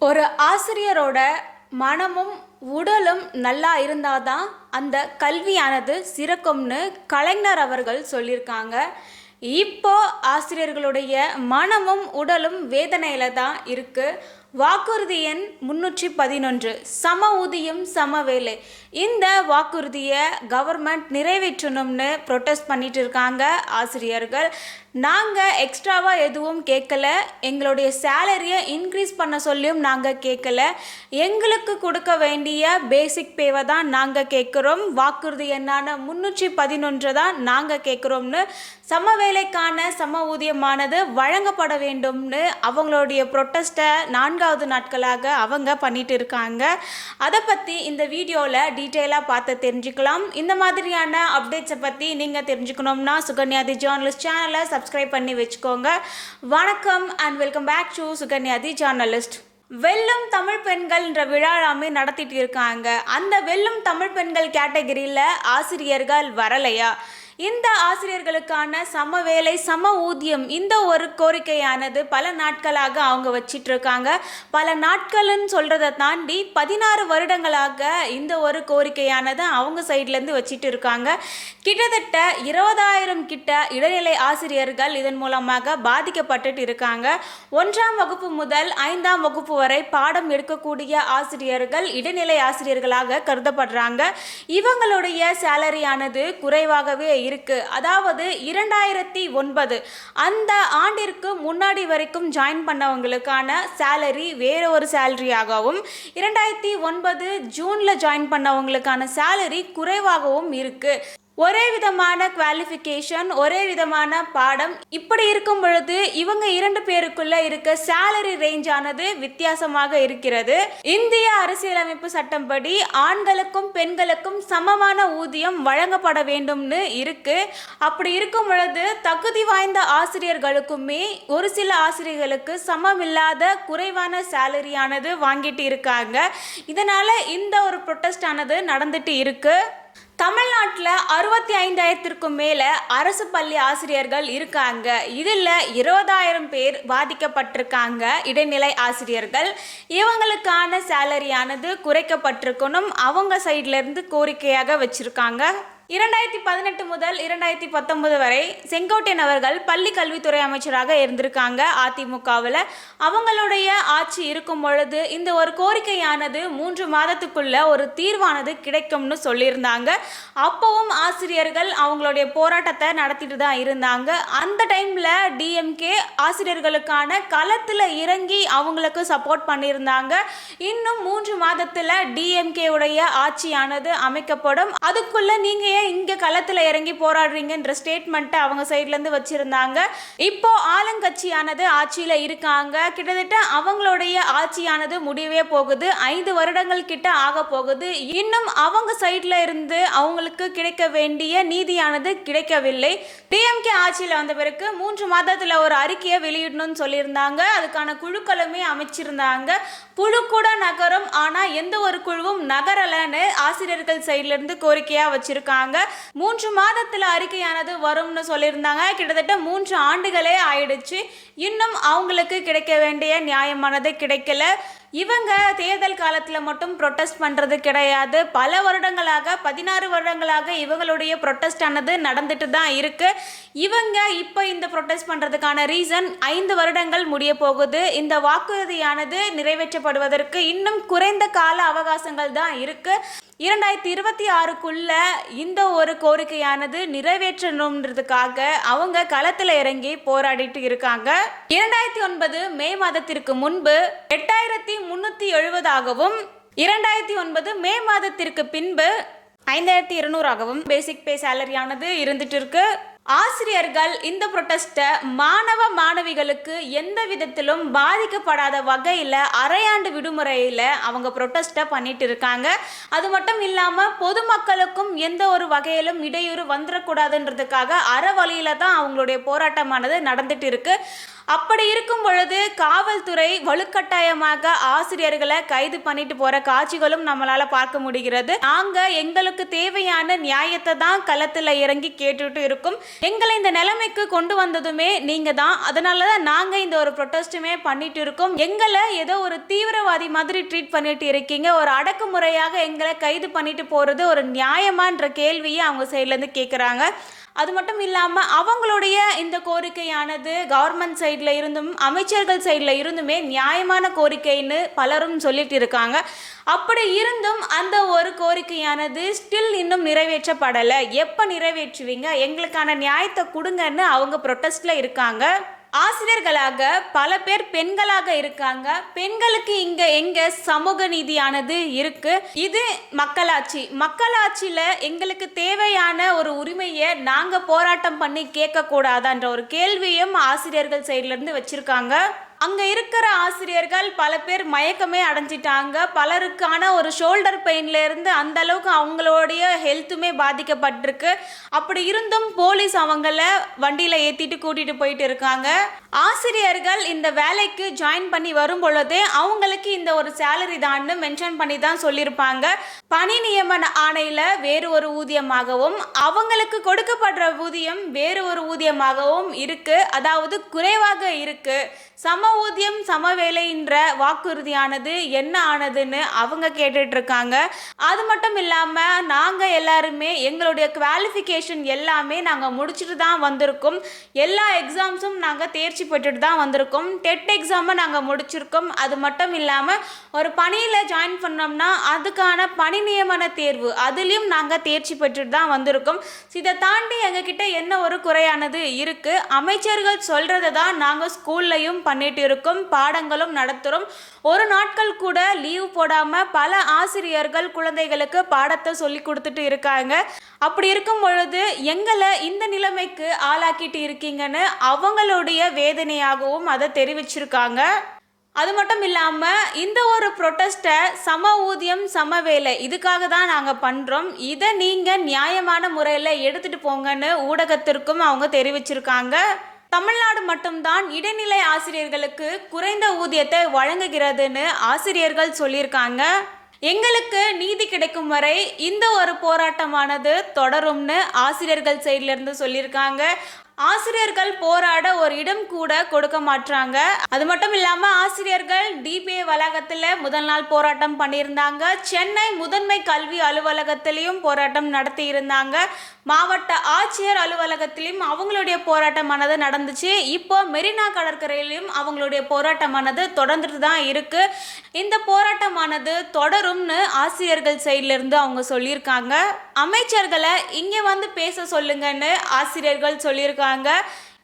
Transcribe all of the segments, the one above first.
ஒரு ஆசிரியரோட மனமும் உடலும் நல்லா இருந்தாதான் அந்த கல்வியானது சிறக்கும்னு கலைஞர் அவர்கள் சொல்லியிருக்காங்க. இப்போ ஆசிரியர்களுடைய மனமும் உடலும் வேதனையில தான் இருக்கு. வாக்குறுதி எண் 311 சம ஊதியம் சம வேலை. இந்த வாக்குறுதியை கவர்மெண்ட் நிறைவேற்றணும்னு ப்ரொட்டஸ்ட் பண்ணிட்டு இருக்காங்க ஆசிரியர்கள். நாங்கள் எக்ஸ்ட்ராவாக எதுவும் கேட்கல, எங்களுடைய சேலரியை இன்க்ரீஸ் பண்ண சொல்லியும் நாங்கள் கேட்கல, எங்களுக்கு கொடுக்க வேண்டிய பேசிக் பேவை தான் நாங்கள் கேட்குறோம், வாக்குறுதி எண்ணான 311 தான் நாங்கள் கேட்குறோம்னு, சம வேலைக்கான சம ஊதியமானது வழங்கப்பட வேண்டும்னு அவங்களுடைய ப்ரொட்டஸ்ட்டை 4வது நாட்களாக அவங்க பண்ணிட்டு இருக்காங்க. அதை பற்றி இந்த வீடியோவில் டீட்டெயிலாக பார்த்து தெரிஞ்சுக்கலாம். இந்த மாதிரியான அப்டேட்ஸை பற்றி நீங்கள் தெரிஞ்சுக்கணும்னா சுகன்யா தி ஜேர்னலிஸ்ட் சேனலை சப்ஸ்கிரைப் பண்ணி வச்சுக்கோங்க. வணக்கம் and welcome back to Sukanya the journalist. வெல்லும் தமிழ் பெண்கள்ன்ற விழாமே நடத்திட்டு இருக்காங்க. அந்த வெல்லும் தமிழ் பெண்கள் கேட்டகரியில் ஆசிரியர்கள் வரலையா? இந்த ஆசிரியர்களுக்கான சம வேலை சம ஊதியம் இந்த ஒரு கோரிக்கையானது பல நாட்களாக அவங்க வச்சிட்டு இருக்காங்க. பல நாட்கள்னு சொல்றதை தாண்டி 16 வருடங்களாக இந்த ஒரு கோரிக்கையானது அவங்க சைட்லேருந்து வச்சிட்டு இருக்காங்க. கிட்டத்தட்ட 20,000 கிட்ட இடைநிலை ஆசிரியர்கள் இதன் மூலமாக பாதிக்கப்பட்டு இருக்காங்க. 1ஆம் வகுப்பு முதல் 5ஆம் வகுப்பு வரை பாடம் எடுக்கக்கூடிய ஆசிரியர்கள் இடைநிலை ஆசிரியர்களாக கருதப்படுறாங்க. இவங்களுடைய சேலரியானது குறைவாகவே இருக்கு. அதாவது 2009 அந்த ஆண்டிற்கு முன்னாடி வரைக்கும் ஜாயின் பண்ணவங்களுக்கான சேலரி வேற ஒரு சேலரியாகவும், 2009 ஜூன்ல ஜாயின் பண்ணவங்களுக்கான சேலரி குறைவாகவும் இருக்கு. ஒரே விதமான குவாலிஃபிகேஷன், ஒரே விதமான பாடம், இப்படி இருக்கும் பொழுது இவங்க 2 பேருக்குள்ள இருக்க சேலரி ரேஞ்ச் ஆனது வித்தியாசமாக இருக்கிறது. இந்திய அரசியலமைப்பு சட்டம்படி ஆண்களுக்கும் பெண்களுக்கும் சமமான ஊதியம் வழங்கப்பட வேண்டும்னு இருக்கு. அப்படி இருக்கும் பொழுது தகுதி வாய்ந்த ஆசிரியர்களுக்குமே ஒரு சில ஆசிரியர்களுக்கு சமமில்லாத குறைவான சேலரியானது வாங்கிட்டு இருக்காங்க. இதனால இந்த ஒரு ப்ரொட்டஸ்ட் ஆனது நடந்துட்டு இருக்கு. தமிழ்நாட்டில் 65,000க்கும் மேலே அரசு பள்ளி ஆசிரியர்கள் இருக்காங்க. இதில் 20,000 பேர் பாதிக்கப்பட்டிருக்காங்க இடைநிலை ஆசிரியர்கள். இவங்களுக்கான சேலரியானது குறைக்கப்பட்டிருக்கணும் அவங்க சைட்லேருந்து கோரிக்கையாக வச்சுருக்காங்க. 2018 முதல் 2019 வரை செங்கோட்டையன் அவர்கள் பள்ளி கல்வித்துறை அமைச்சராக இருந்திருக்காங்க அதிமுகவில். அவங்களுடைய ஆட்சி இருக்கும் பொழுது இந்த ஒரு கோரிக்கையானது 3 மாதத்துக்குள்ள ஒரு தீர்வானது கிடைக்கும்னு சொல்லியிருந்தாங்க. அப்போவும் ஆசிரியர்கள் அவங்களுடைய போராட்டத்தை நடத்திட்டு தான் இருந்தாங்க. அந்த டைமில் டிஎம்கே ஆசிரியர்களுக்கான களத்தில் இறங்கி அவங்களுக்கு சப்போர்ட் பண்ணியிருந்தாங்க. இன்னும் 3 மாதத்தில் டிஎம்கே உடைய ஆட்சியானது அமைக்கப்படும், அதுக்குள்ள நீங்கள் இங்க களத்துல இறங்கி போராடுறீங்கன்ற ஸ்டேட்மெண்ட்டை அவங்க சைட்ல இருந்து வச்சிருந்தாங்க. இப்போ ஆளுங்கட்சியானது ஆட்சியில இருக்காங்க. கிட்டத்தட்ட அவங்களுடைய ஆட்சியானது முடியவே போகுது, 5 வருடங்கள் கிட்ட ஆக போகுது. இன்னும் அவங்க சைட்ல இருந்து அவங்களுக்கு கிடைக்க வேண்டிய நீதியானது கிடைக்கவில்லை. டிஎம்கே ஆட்சியில வந்த பிறகு 3 மாதத்துல ஒரு அறிக்கையை வெளியிடணும்னு சொல்லியிருந்தாங்க. அதுக்கான குழுக்களுமே அமைச்சிருந்தாங்க. குழு கூட நகரும், ஆனா எந்த ஒரு குழுவும் நகரலன்னு ஆசிரியர்கள் சைட்ல இருந்து கோரிக்கையா வச்சிருக்காங்க. 3 மாதத்துல அறிக்கையானது வரும்னு சொல்லியிருந்தாங்க. கிட்டத்தட்ட 3 ஆண்டுகளே ஆயிடுச்சு. இன்னும் அவங்களுக்கு கிடைக்க வேண்டிய நியாயமானது கிடைக்கல. இவங்க தேர்தல் காலத்தில் மட்டும் ப்ரொட்டஸ்ட் பண்ணுறது கிடையாது. பல வருடங்களாக 16 வருடங்களாக இவங்களுடைய ப்ரொட்டஸ்ட் ஆனது நடந்துட்டு தான் இருக்கு. இவங்க இப்போ இந்த ப்ரொட்டஸ்ட் பண்ணுறதுக்கான ரீசன் 5 வருடங்கள் முடிய போகுது. இந்த வாக்குறுதியானது நிறைவேற்றப்படுவதற்கு இன்னும் குறைந்த கால அவகாசங்கள் தான் இருக்கு. 2026க்குள்ள இந்த ஒரு கோரிக்கையானது நிறைவேற்றணுன்றதுக்காக அவங்க களத்தில் இறங்கி போராடிட்டு இருக்காங்க. 2009 மே மாதத்திற்கு முன்பு 8,370ஆகவும், 2009 மே மாதத்திற்கு பின்பு 5,200ஆகவும் பேசிக் பே சேலரியானது இருந்துட்டு இருக்கு. ஆசிரியர்கள் இந்த ப்ரொட்டஸ்ட்டை மாணவ மாணவிகளுக்கு எந்த விதத்திலும் பாதிக்கப்படாத வகையில் அரையாண்டு விடுமுறையில் அவங்க ப்ரொட்டஸ்ட்டை பண்ணிட்டு இருக்காங்க. அது மட்டும் இல்லாமல் பொதுமக்களுக்கும் எந்த ஒரு வகையிலும் இடையூறு வந்துடக்கூடாதுன்றதுக்காக அற வழியில தான் அவங்களுடைய போராட்டமானது நடந்துட்டு இருக்கு. அப்படி இருக்கும் பொழுது காவல்துறை வலுக்கட்டாயமாக ஆசிரியர்களை கைது பண்ணிட்டு போற காட்சிகளும் நம்மளால பார்க்க முடிகிறது. நாங்க எங்களுக்கு தேவையான நியாயத்தை தான் களத்துல இறங்கி கேட்டுட்டு இருக்கோம். எங்களை இந்த நிலைமைக்கு கொண்டு வந்ததுமே நீங்க தான். அதனாலதான் நாங்க இந்த ஒரு ப்ரொட்டஸ்டுமே பண்ணிட்டு இருக்கோம். எங்களை ஏதோ ஒரு தீவிரவாதி மாதிரி ட்ரீட் பண்ணிட்டு இருக்கீங்க. ஒரு அடக்குமுறையாக எங்களை கைது பண்ணிட்டு போறது ஒரு நியாயமான்ற கேள்வியை அவங்க சைட்ல இருந்து கேட்குறாங்க. அது மட்டும் இல்லாமல் அவங்களுடைய இந்த கோரிக்கையானது கவர்மெண்ட் சைடில் இருந்தும் அமைச்சர்கள் சைடில் இருந்துமே நியாயமான கோரிக்கைன்னு பலரும் சொல்லிட்டு இருக்காங்க. அப்படி இருந்தும் அந்த ஒரு கோரிக்கையானது ஸ்டில் இன்னும் நிறைவேற்றப்படலை. எப்போ நிறைவேற்றுவீங்க, எங்களுக்கான நியாயத்தை கொடுங்கன்னு அவங்க ப்ரொட்டஸ்டில் இருக்காங்க. ஆசிரியர்களாக பல பேர் பெண்களாக இருக்காங்க. பெண்களுக்கு இங்க எங்க சமூக நீதியானது இருக்கு. இது மக்களாட்சியில எங்களுக்கு தேவையான ஒரு உரிமையை நாங்க போராட்டம் பண்ணி கேட்க கூடாதான்ற ஒரு கேள்வியும் ஆசிரியர்கள் சைட்ல இருந்து வச்சிருக்காங்க. அங்கே இருக்கிற ஆசிரியர்கள் பல பேர் மயக்கமே அடைஞ்சிட்டாங்க. பலருக்கான ஒரு ஷோல்டர் பெயின்ல இருந்து அந்த அளவுக்கு அவங்களுடைய ஹெல்த்துமே பாதிக்கப்பட்டிருக்கு. அப்படி இருந்தும் போலீஸ் அவங்கள வண்டியில் ஏற்றிட்டு கூட்டிகிட்டு போயிட்டு இருக்காங்க. ஆசிரியர்கள் இந்த வேலைக்கு ஜாயின் பண்ணி வரும் பொழுதே அவங்களுக்கு இந்த ஒரு சேலரி தான் மென்ஷன் பண்ணி தான் சொல்லியிருப்பாங்க. பணி நியமன ஆணையில் வேறு ஒரு ஊதியமாகவும் அவங்களுக்கு கொடுக்கப்படுற ஊதியம் வேறு ஒரு ஊதியமாகவும் இருக்கு. அதாவது குறைவாக இருக்கு. சம ஊதியம் சம வேலைன்ற வாக்குறுதியானது என்ன ஆனதுன்னு அவங்க கேட்டுட்டு இருக்காங்க. அது மட்டும் இல்லாமல் நாங்கள் எல்லாருமே எங்களுடைய குவாலிஃபிகேஷன் எல்லாமே நாங்கள் முடிச்சுட்டு தான் வந்திருக்கோம். எல்லா எக்ஸாம்ஸும் நாங்கள் தேர்ச்சி பெற்றுட்டு தான் வந்திருக்கோம். டெட் எக்ஸாமை நாங்கள் முடிச்சிருக்கோம். அது மட்டும் இல்லாமல் ஒரு பணியில் ஜாயின் பண்ணோம்னா அதுக்கான பணி நியமன தேர்வு அதுலேயும் நாங்கள் தேர்ச்சி பெற்றுட்டு தான் வந்திருக்கோம். இதை தாண்டி எங்ககிட்ட என்ன ஒரு குறையானது இருக்குது. அமைச்சர்கள் சொல்கிறத தான் நாங்கள் ஸ்கூல்லையும் பண்ணிட்டு இருக்கோம். பாடங்களும் நடத்துகிறோம். ஒரு நாட்கள் கூட லீவ் போடாமல் பல ஆசிரியர்கள் குழந்தைகளுக்கு பாடத்தை சொல்லி கொடுத்துட்டு இருக்காங்க. அப்படி இருக்கும் பொழுது எங்களை இந்த நிலைமைக்கு ஆளாக்கிட்டு இருக்கீங்கன்னு அவங்களுடைய வேதனையாகவும் அதை தெரிவிச்சிருக்காங்க. அது மட்டும் இல்லாமல் இந்த ஒரு ப்ரொட்டஸ்ட்டை சம ஊதியம் சம வேலை இதுக்காக தான் நாங்கள் பண்ணுறோம். இதை நீங்கள் நியாயமான முறையில் எடுத்துகிட்டு போங்கன்னு ஊடகத்திற்கும் அவங்க தெரிவிச்சிருக்காங்க. தமிழ்நாடு மட்டும்தான் இடைநிலை ஆசிரியர்களுக்கு குறைந்த ஊதியத்தை வழங்குகிறதுன்னு ஆசிரியர்கள் சொல்லியிருக்காங்க. எங்களுக்கு நீதி கிடைக்கும் வரை இந்த ஒரு போராட்டமானது தொடரும்னு ஆசிரியர்கள் சைட்ல இருந்து சொல்லியிருக்காங்க. ஆசிரியர்கள் போராட ஒரு இடம் கூட கொடுக்க மாட்டாங்க. அது மட்டும் இல்லாமல் ஆசிரியர்கள் டிபிஏ வளாகத்தில் முதல் நாள் போராட்டம் பண்ணியிருந்தாங்க. சென்னை முதன்மை கல்வி அலுவலகத்திலையும் போராட்டம் நடத்தி இருந்தாங்க. மாவட்ட ஆட்சியர் அலுவலகத்திலையும் அவங்களுடைய போராட்டமானது நடந்துச்சு. இப்போ மெரினா கடற்கரையிலையும் அவங்களுடைய போராட்டமானது தொடர்ந்துட்டு தான் இருக்கு. இந்த போராட்டமானது தொடரும்னு ஆசிரியர்கள் சைட்ல இருந்து அவங்க சொல்லியிருக்காங்க. அமைச்சர்களை இங்கே வந்து பேச சொல்லுங்கன்னு ஆசிரியர்கள் சொல்லியிருக்காங்க.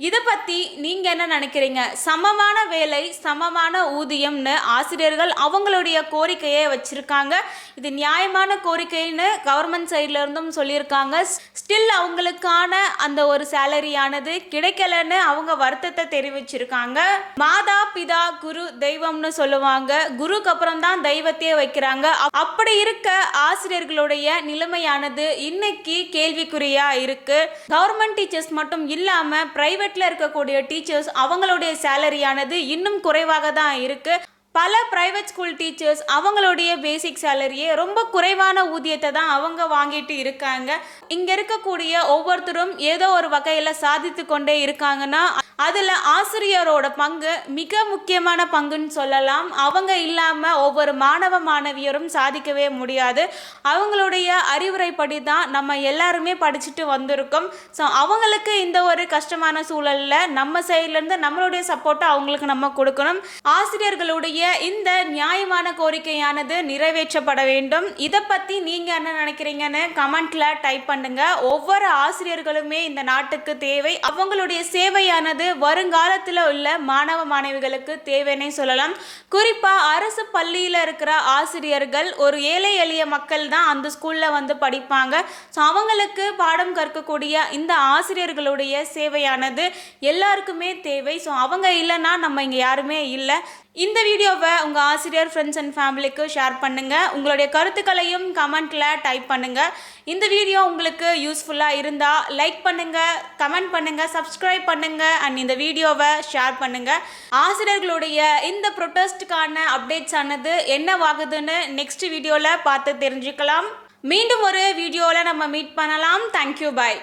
இதை பற்றி நீங்கள் என்ன நினைக்கிறீங்க? சமமான வேலை சமமான ஊதியம்னு ஆசிரியர்கள் அவங்களுடைய கோரிக்கையை வச்சுருக்காங்க. இது நியாயமான கோரிக்கைன்னு கவர்மெண்ட் சைடில் இருந்தும் சொல்லியிருக்காங்க. ஸ்டில் அவங்களுக்கான அந்த ஒரு சேலரியானது கிடைக்கலன்னு அவங்க வருத்தத்தை தெரிவிச்சிருக்காங்க. மாதா பிதா குரு தெய்வம்னு சொல்லுவாங்க. குருக்கு அப்புறம் தான் தெய்வத்தையே வைக்கிறாங்க. அப்படி இருக்க ஆசிரியர்களுடைய நிலைமையானது இன்னைக்கு கேள்விக்குறியா இருக்கு. கவர்மெண்ட் டீச்சர்ஸ் மட்டும் இல்லாமல் பிரைவேட்ல இருக்கக்கூடிய டீச்சர்ஸ் அவங்களுடைய சேலரியானது இன்னும் குறைவாக தான் இருக்கு. பல பிரைவேட் ஸ்கூல் டீச்சர்ஸ் அவங்களுடைய பேசிக் சேலரியே ரொம்ப குறைவான ஊதியத்தை தான் அவங்க வாங்கிட்டு இருக்காங்க. இங்கே இருக்கக்கூடிய ஒவ்வொருத்தரும் ஏதோ ஒரு வகையில் சாதித்து கொண்டே இருக்காங்கன்னா அதில் ஆசிரியரோட பங்கு மிக முக்கியமான பங்குன்னு சொல்லலாம். அவங்க இல்லாமல் ஒவ்வொரு மாணவ மாணவியரும் சாதிக்கவே முடியாது. அவங்களுடைய அறிவுரைப்படி தான் நம்ம எல்லாருமே படிச்சுட்டு வந்திருக்கோம். ஸோ அவங்களுக்கு இந்த ஒரு கஷ்டமான சூழலில் நம்ம சைட்லேருந்து நம்மளுடைய சப்போர்ட்டை அவங்களுக்கு நம்ம கொடுக்கணும். ஆசிரியர்களுடைய இந்த நியாயமான கோரிக்கையானது நிறைவேற்றப்பட வேண்டும். இதை பற்றி நீங்கள் என்ன நினைக்கிறீங்கன்னு கமெண்ட்ல டைப் பண்ணுங்க. ஒவ்வொரு ஆசிரியர்களுமே இந்த நாட்டுக்கு தேவை. அவங்களுடைய சேவையானது வருங்காலத்தில் உள்ள மாணவ மாணவிகளுக்கு தேவைன்னே சொல்லலாம். குறிப்பாக அரசு பள்ளியில் இருக்கிற ஆசிரியர்கள் ஒரு ஏழை எளிய மக்கள் தான் அந்த ஸ்கூலில் வந்து படிப்பாங்க. ஸோ அவங்களுக்கு பாடம் கற்கக்கூடிய இந்த ஆசிரியர்களுடைய சேவையானது எல்லாருக்குமே தேவை. ஸோ அவங்க இல்லைன்னா நம்ம இங்கே யாருமே இல்லை. இந்த வீடியோ வீடியோவை உங்கள் ஆசிரியர் ஃப்ரெண்ட்ஸ் அண்ட் ஃபேமிலிக்கு ஷேர் பண்ணுங்கள். உங்களுடைய கருத்துக்களையும் கமெண்ட்டில் டைப் பண்ணுங்கள். இந்த வீடியோ உங்களுக்கு யூஸ்ஃபுல்லாக இருந்தால் லைக் பண்ணுங்கள், கமெண்ட் பண்ணுங்கள், சப்ஸ்கிரைப் பண்ணுங்கள் அண்ட் இந்த வீடியோவை ஷேர் பண்ணுங்கள். ஆசிரியர்களுடைய இந்த ப்ரொட்டஸ்ட்டுக்கான அப்டேட்ஸ் ஆனது என்னவாகுதுன்னு நெக்ஸ்ட் வீடியோவில் பார்த்து தெரிஞ்சுக்கலாம். மீண்டும் ஒரு வீடியோவில் நம்ம மீட் பண்ணலாம். தேங்க்யூ, பாய்.